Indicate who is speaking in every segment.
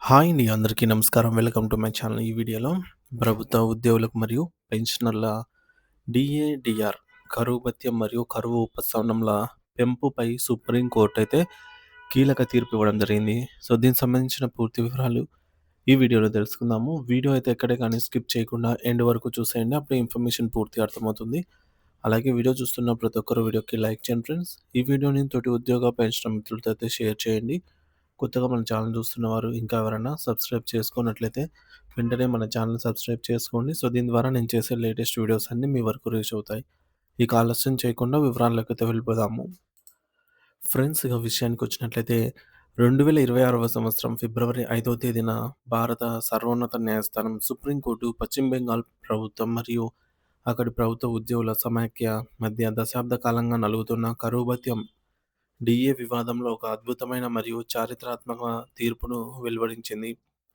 Speaker 1: Hi అండి. అందరికీ నమస్కారం. Welcome to my channel. ఈ వీడియోలో ప్రభుత్వ ఉద్యోగులకు మరియు పెన్షనర్ల డీఏ, డీఆర్ కరువు భత్యం మరియు కరువు ఉపశమనంల పెంపుపై సుప్రీం కోర్ట్ అయితే కీలక తీర్పు ఇవ్వడం జరిగింది. సో, దీనికి సంబంధించిన పూర్తి వివరాలు ఈ వీడియోలో తెలుసుకుందాము. వీడియో అయితే ఎక్కడే కానీ స్కిప్ చేయకుండా ఎండ్ వరకు చూసేయండి. అప్పుడు ఇన్ఫర్మేషన్ పూర్తిగా అర్థమవుతుంది. అలాగే వీడియో చూస్తున్న ప్రతి ఒక్కరు వీడియోకి లైక్ చేయండి ఫ్రెండ్స్. ఈ వీడియోని తోటి ఉద్యోగ పెన్షన్ మిత్రులతో అయితే షేర్ చేయండి. కొత్తగా మన ఛానల్ చూస్తున్నవారు ఇంకా ఎవరైనా సబ్స్క్రైబ్ చేసుకున్నట్లయితే వెంటనే మన ఛానల్ సబ్స్క్రైబ్ చేసుకోండి. సో, దీని ద్వారా నేను చేసే లేటెస్ట్ వీడియోస్ అన్నీ మీ వరకు రీచ్ అవుతాయి. ఇక ఆలస్యం చేయకుండా వివరాల్లోకైతే వెళ్ళిపోదాము. ఫ్రెండ్స్, ఇక విషయానికొచ్చినట్లయితే 2026వ సంవత్సరం ఫిబ్రవరి 5వ తేదీన భారత సర్వోన్నత న్యాయస్థానం సుప్రీం కోర్టు పశ్చిమ బెంగాల్ ప్రభుత్వం మరియు అక్కడి ప్రభుత్వ ఉద్యోగుల సమాఖ్య మధ్య దశాబ్ద కాలంగా నలుగుతున్న కరువు భత్యం డీఏ వివాదంలో ఒక అద్భుతమైన మరియు చారిత్రాత్మక తీర్పును వెలువరించింది.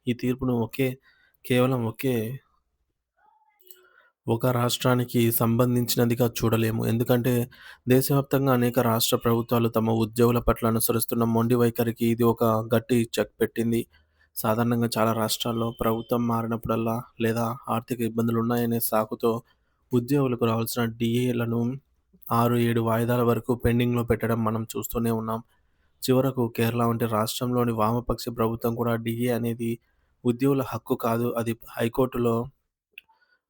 Speaker 1: ఈ తీర్పును కేవలం ఒక రాష్ట్రానికి సంబంధించినదిగా చూడలేము. ఎందుకంటే దేశవ్యాప్తంగా అనేక రాష్ట్ర ప్రభుత్వాలు తమ ఉద్యోగుల పట్ల అనుసరిస్తున్న మొండి వైఖరికి ఇది ఒక గట్టి చెక్ పెట్టింది. సాధారణంగా చాలా రాష్ట్రాల్లో ప్రభుత్వం మారినప్పుడల్లా లేదా ఆర్థిక ఇబ్బందులున్నాయనే సాకుతో ఉద్యోగులకు రావాల్సిన డీఏలను 6, 7 వాయిదాల వరకు పెండింగ్‌లో పెట్టడం మనం చూస్తూనే ఉన్నాం. చివరకు కేరళ వంటి రాష్ట్రంలోని వామపక్ష ప్రభుత్వం కూడా డీఏ అనేది ఉద్యోగుల హక్కు కాదు, అది హైకోర్టులో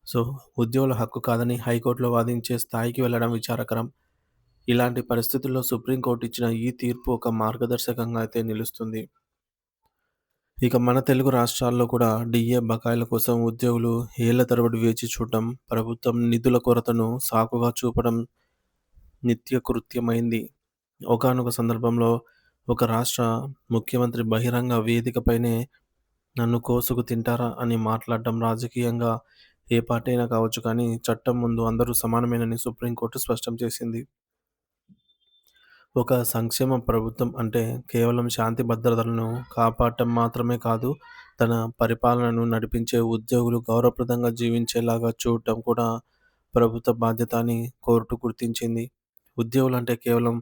Speaker 1: సో, ఉద్యోగుల హక్కు కాదని హైకోర్టులో వాదించే స్థాయికి వెళ్లడం విచారకరం. ఇలాంటి పరిస్థితుల్లో సుప్రీంకోర్టు ఇచ్చిన ఈ తీర్పు ఒక మార్గదర్శకంగా అయితే నిలుస్తుంది. ఇక మన తెలుగు రాష్ట్రాల్లో కూడా డీఏ బకాయిల కోసం ఉద్యోగులు ఏళ్ల తరబడి వేచి చూడటం, ప్రభుత్వం నిధుల కొరతను సాకుగా చూపడం నిత్యకృత్యమైంది. ఒకానొక సందర్భంలో ఒక రాష్ట్ర ముఖ్యమంత్రి బహిరంగ వేదికపైనే "నన్ను కోసుకు తింటారా" అని మాట్లాడడం రాజకీయంగా ఏ పార్టీ అయినా కావచ్చు, కానీ చట్టం ముందు అందరూ సమానమేనని సుప్రీంకోర్టు స్పష్టం చేసింది. ఒక సంక్షేమ ప్రభుత్వం అంటే కేవలం శాంతి భద్రతలను కాపాడటం మాత్రమే కాదు, తన పరిపాలనను నడిపించే ఉద్యోగులు గౌరవప్రదంగా జీవించేలాగా చూడటం కూడా ప్రభుత్వ బాధ్యత అని కోర్టు గుర్తించింది. ఉద్యోగులంటే కేవలం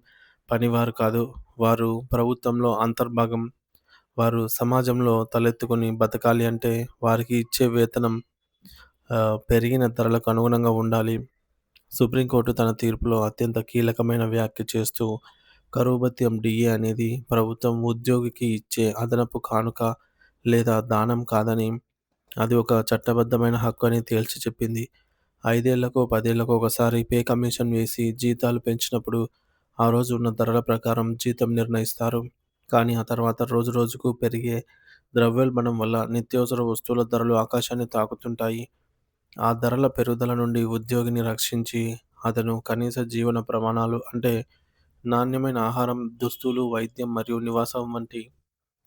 Speaker 1: పనివారు కాదు, వారు ప్రభుత్వంలో అంతర్భాగం. వారు సమాజంలో తలెత్తుకొని బతకాలి అంటే వారికి ఇచ్చే వేతనం పెరిగిన ధరలకు అనుగుణంగా ఉండాలి. సుప్రీంకోర్టు తన తీర్పులో అత్యంత కీలకమైన వ్యాఖ్య చేస్తూ, కరువు భత్యం డీఏ అనేది ప్రభుత్వం ఉద్యోగికి ఇచ్చే అదనపు కానుక లేదా దానం కాదని, అది ఒక చట్టబద్ధమైన హక్కు అని తేల్చి చెప్పింది. 5 ఏళ్లకో, 10 ఏళ్లకో ఒకసారి పే కమిషన్ వేసి జీతాలు పెంచినప్పుడు ఆ రోజు ఉన్న ధరల ప్రకారం జీతం నిర్ణయిస్తారు. కానీ ఆ తర్వాత రోజు రోజుకు పెరిగే ద్రవ్యోల్బణం వల్ల నిత్యావసర వస్తువుల ధరలు ఆకాశాన్ని తాకుతుంటాయి. ఆ ధరల పెరుగుదల నుండి ఉద్యోగిని రక్షించి అతను కనీస జీవన ప్రమాణాలు అంటే నాణ్యమైన ఆహారం, దుస్తులు, వైద్యం మరియు నివాసం వంటి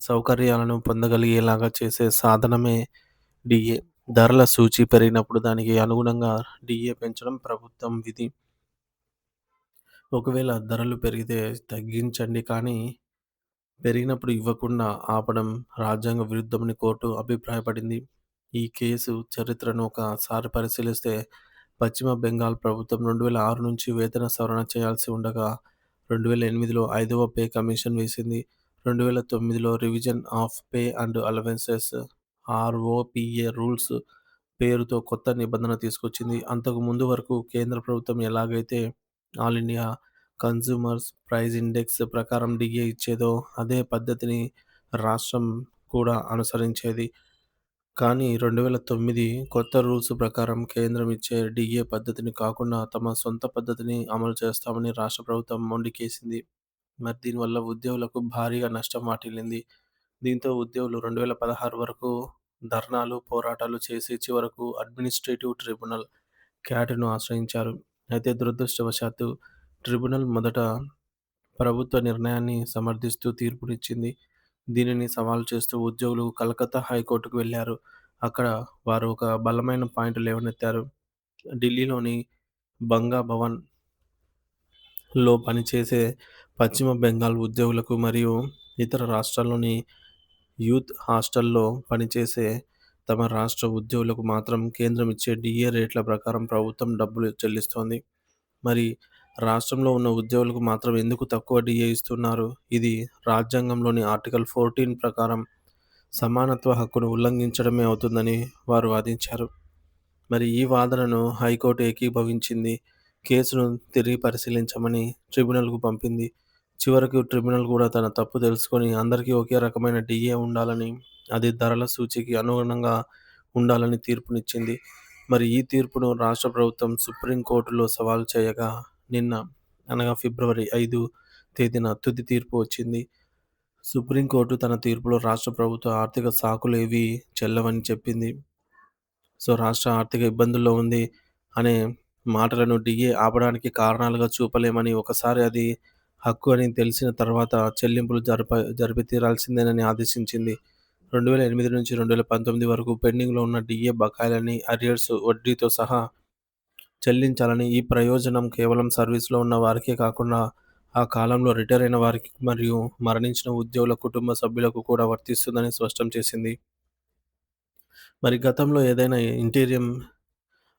Speaker 1: సౌకర్యాలను పొందగలిగేలాగా చేసే సాధనమే డీఏ. ధరల సూచి పెరిగినప్పుడు దానికి అనుగుణంగా డీఏ పెంచడం ప్రభుత్వం విధి. ఒకవేళ ధరలు పెరిగితే తగ్గించండి, కానీ పెరిగినప్పుడు ఇవ్వకుండా ఆపడం రాజ్యాంగ విరుద్ధమని కోర్టు అభిప్రాయపడింది. ఈ కేసు చరిత్రను ఒకసారి పరిశీలిస్తే పశ్చిమ బెంగాల్ ప్రభుత్వం 2006 నుంచి వేతన సవరణ చేయాల్సి ఉండగా 2008లో 5వ పే కమిషన్ వేసింది. 2009లో revision of pay and allowances ROPA rules పేరుతో కొత్త నిబంధన తీసుకొచ్చింది. అంతకు ముందు వరకు కేంద్ర ప్రభుత్వం ఎలాగైతే all India consumers price index ప్రకారం డీఏ ఇచ్చేదో అదే పద్ధతిని రాష్ట్రం కూడా అనుసరించేది. కానీ 2009 కొత్త రూల్స్ ప్రకారం కేంద్రం ఇచ్చే డీఏ పద్ధతిని కాకుండా తమ సొంత పద్ధతిని అమలు చేస్తామని రాష్ట్ర ప్రభుత్వం మొండికేసింది. మరి దీనివల్ల ఉద్యోగులకు భారీగా నష్టం వాటిల్లింది. దీంతో ఉద్యోగులు 2016 వరకు ధర్నాలు, పోరాటాలు చేసి చివరకు అడ్మినిస్ట్రేటివ్ ట్రిబ్యునల్ క్యాట్‌ను ఆశ్రయించారు. అయితే దురదృష్టవశాత్తు ట్రిబ్యునల్ మొదట ప్రభుత్వ నిర్ణయాన్ని సమర్థిస్తూ తీర్పునిచ్చింది. దీనిని సవాలు చేస్తూ ఉద్యోగులు కలకత్తా హైకోర్టుకు వెళ్లారు. అక్కడ వారు ఒక బలమైన పాయింట్ లేవనెత్తారు. ఢిల్లీలోని బంగా భవన్‌లో పనిచేసే పశ్చిమ బెంగాల్ ఉద్యోగులకు మరియు ఇతర రాష్ట్రాల్లోని యూత్ హాస్టళ్లలో పనిచేసే తమ రాష్ట్ర ఉద్యోగులకు మాత్రం కేంద్రం ఇచ్చే డీఏ రేట్ల ప్రకారం ప్రభుత్వం డబ్బులు చెల్లిస్తోంది. మరి రాష్ట్రంలో ఉన్న ఉద్యోగులకు మాత్రం ఎందుకు తక్కువ డీఏ ఇస్తున్నారు? ఇది రాజ్యాంగంలోని ఆర్టికల్ 14 ప్రకారం సమానత్వ హక్కును ఉల్లంఘించడమే అవుతుందని వారు వాదించారు. మరి ఈ వాదనను హైకోర్టు ఏకీభవించింది. కేసును తిరిగి పరిశీలించమని ట్రిబ్యునల్‌కు పంపింది. చివరకు ట్రిబ్యునల్ కూడా తన తప్పు తెలుసుకొని అందరికీ ఒకే రకమైన డీఏ ఉండాలని, అది ధరల సూచీకి అనుగుణంగా ఉండాలని తీర్పునిచ్చింది. మరి ఈ తీర్పును రాష్ట్ర ప్రభుత్వం సుప్రీంకోర్టులో సవాలు చేయగా నిన్న అనగా ఫిబ్రవరి 5 తేదీన తుది తీర్పు వచ్చింది. సుప్రీంకోర్టు తన తీర్పులో రాష్ట్ర ప్రభుత్వ ఆర్థిక సాకులేవీ చెల్లవని చెప్పింది. రాష్ట్ర ఆర్థిక ఇబ్బందుల్లో ఉంది అనే మాటలను డీఏ ఆపడానికి కారణాలుగా చూపలేమని, ఒకసారి అది హక్కు అని తెలిసిన తర్వాత చెల్లింపులు జరిపి తీరాల్సిందేనని ఆదేశించింది. 2008 నుంచి 2019 వరకు పెండింగ్‌లో ఉన్న డీఏ బకాయిలని అర్రియర్స్ వడ్డీతో సహా చెల్లించాలని, ఈ ప్రయోజనం కేవలం సర్వీస్‌లో ఉన్న వారికే కాకుండా ఆ కాలంలో రిటైర్ అయిన వారికి మరియు మరణించిన ఉద్యోగుల కుటుంబ సభ్యులకు కూడా వర్తిస్తుందని స్పష్టం చేసింది. మరి గతంలో ఏదైనా ఇంటీరియం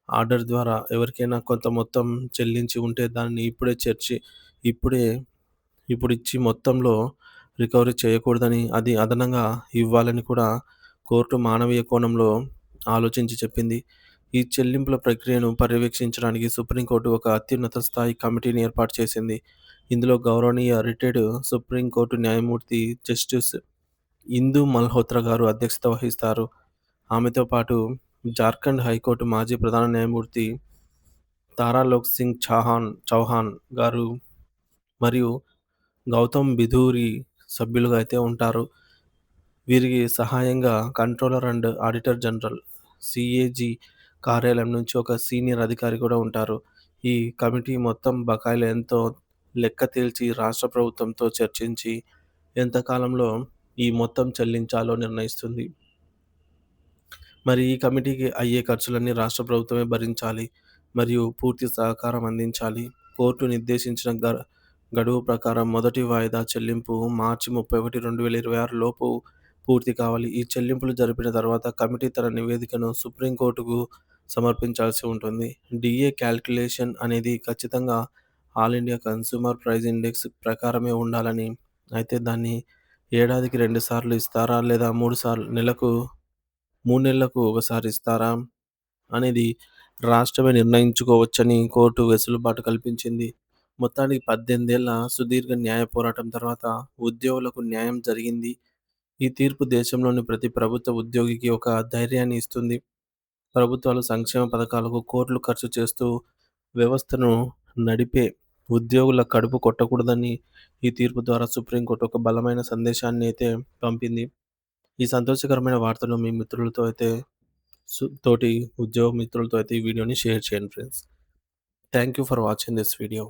Speaker 1: ఆర్డర్ ద్వారా ఎవరికైనా కొంత మొత్తం చెల్లించి ఉంటే దాన్ని ఇప్పుడే ఇప్పుడిచ్చి మొత్తంలో రికవరీ చేయకూడదని, అది అదనంగా ఇవ్వాలని కూడా కోర్టు మానవీయ కోణంలో ఆలోచించి చెప్పింది. ఈ చెల్లింపుల ప్రక్రియను పర్యవేక్షించడానికి సుప్రీంకోర్టు ఒక అత్యున్నత స్థాయి కమిటీని ఏర్పాటు చేసింది. ఇందులో గౌరవనీయ రిటైర్డ్ సుప్రీంకోర్టు న్యాయమూర్తి జస్టిస్ ఇందూ మల్హోత్రా గారు అధ్యక్షత వహిస్తారు. ఆమెతో పాటు జార్ఖండ్ హైకోర్టు మాజీ ప్రధాన న్యాయమూర్తి తారాలోక్ సింగ్ చౌహాన్ గారు మరియు గౌతమ్ బిధూరి సభ్యులుగా అయితే ఉంటారు. వీరికి సహాయంగా controller and auditor general (CAG) కార్యాలయం నుంచి ఒక సీనియర్ అధికారి కూడా ఉంటారు. ఈ కమిటీ మొత్తం బకాయిలు ఎంతో లెక్క తేల్చి రాష్ట్ర ప్రభుత్వంతో చర్చించి ఎంత కాలంలో ఈ మొత్తం చెల్లించాలో నిర్ణయిస్తుంది. మరి ఈ కమిటీకి అయ్యే ఖర్చులన్నీ రాష్ట్ర ప్రభుత్వమే భరించాలి మరియు పూర్తి సహకారం అందించాలి. కోర్టు నిర్దేశించిన గడువు ప్రకారం మొదటి వాయిదా చెల్లింపు మార్చి 31, 2026 లోపు పూర్తి కావాలి. ఈ చెల్లింపులు జరిపిన తర్వాత కమిటీ తన నివేదికను సుప్రీంకోర్టుకు సమర్పించాల్సి ఉంటుంది. డీఏ క్యాలిక్యులేషన్ అనేది ఖచ్చితంగా all India consumer price index ప్రకారమే ఉండాలని, అయితే దాన్ని ఏడాదికి 2 సార్లు ఇస్తారా లేదా 3 నెలలకు ఒకసారి ఇస్తారా అనేది రాష్ట్రమే నిర్ణయించుకోవచ్చని కోర్టు వెసులుబాటు కల్పించింది. మొత్తానికి 18 ఏళ్ల సుదీర్ఘ న్యాయ పోరాటం తర్వాత ఉద్యోగులకు న్యాయం జరిగింది. ఈ తీర్పు దేశంలోని ప్రతి ప్రభుత్వ ఉద్యోగికి ఒక ధైర్యాన్ని ఇస్తుంది. ప్రభుత్వాలు సంక్షేమ పథకాలకు కోట్లు ఖర్చు చేస్తూ వ్యవస్థను నడిపే ఉద్యోగుల కడుపు కొట్టకూడదని ఈ తీర్పు ద్వారా సుప్రీంకోర్టు ఒక బలమైన సందేశాన్ని అయితే పంపింది. ఈ సంతోషకరమైన వార్తను మీ మిత్రులతో అయితే తోటి ఉద్యోగ మిత్రులతో అయితే ఈ వీడియోని షేర్ చేయండి friends. Thank you for watching this video.